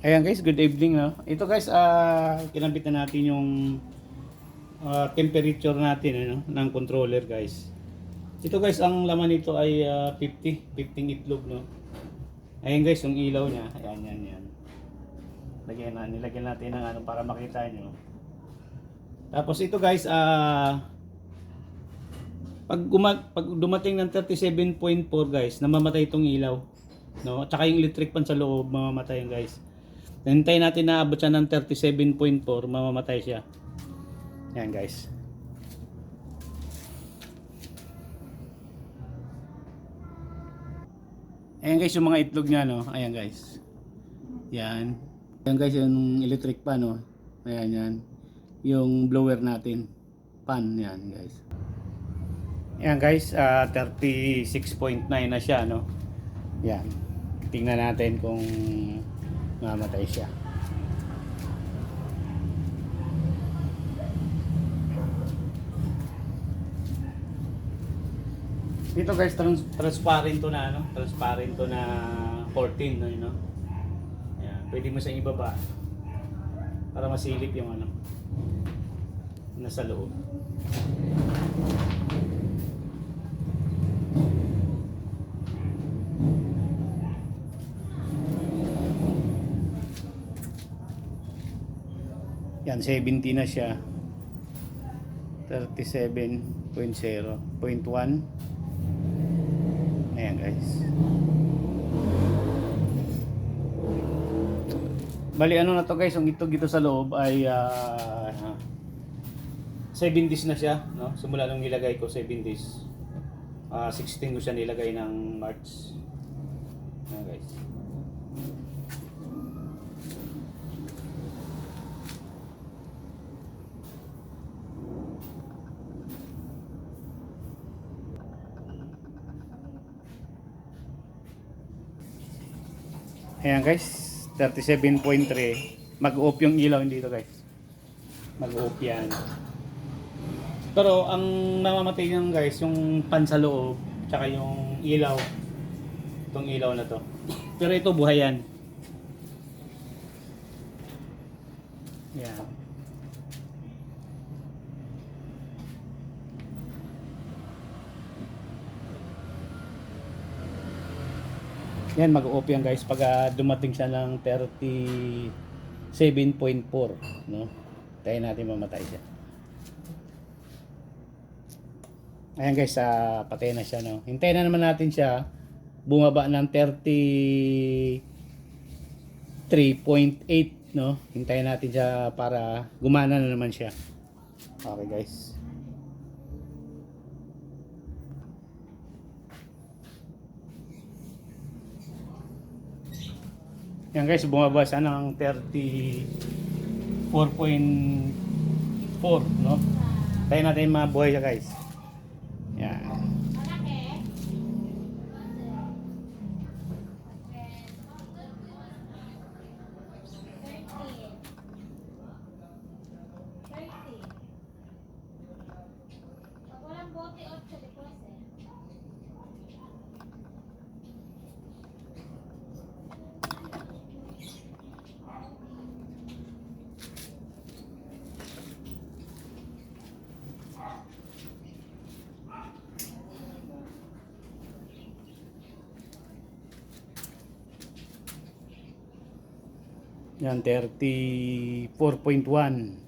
Ayan guys, good evening, no? Ito guys, kinabit na natin yung temperature natin, ano, ng controller guys. Ito guys, ang laman nito ay 15 itlog, no? Ayan guys, yung ilaw niya. Ayan, yan. Nilagyan natin ng ano para makita nyo. Tapos ito guys, pag dumating ng 37.4 guys, namamatay itong ilaw, no? At saka yung electric fan sa loob, mamamatay yan guys. Hintayin natin na abot siya ng 37.4, mamamatay siya. Yan guys. Ayan guys yung mga itlog niya, no. Ayan guys. Yan. Ayan guys yung electric pan, no. Ayan yan. Yung blower natin. Pan yan guys. Ayan guys, 36.9 na siya, no. Yan. Tingnan natin kung mamatay siya. Dito guys, transparent to na, ano? Transparent to na 14, no, you know? Ayan, pwede mo sa ibaba para masilip yung ano nasa loob. Yan, 70 na siya. 37.0.1. Ayan guys. Bali ano na to guys, yung itog dito sa loob ay 70s na siya, no? Simula nung nilagay ko 70s. 16 ko siya nilagay ng March. Ayan guys. Ayan guys, 37.3. Mag-off yung ilaw dito guys. Mag-off yan. Pero ang namamatay nyan guys, yung pan sa loob, tsaka yung ilaw. Itong ilaw na to. Pero ito buhay yan. Yan. Yan, mag-off yan guys pag dumating siya ng 37.4, no? Tayo natin mamatay siya. Ayan guys, patay na siya, no? Hintayin na naman natin siya bumaba ng 33.8, no? Hintayin natin siya para gumana na naman siya. Okay guys. Yan guys, bumaba siya ng 34.4, no? Tayo natin mabuhay siya guys. Yan. Yan, 34.1.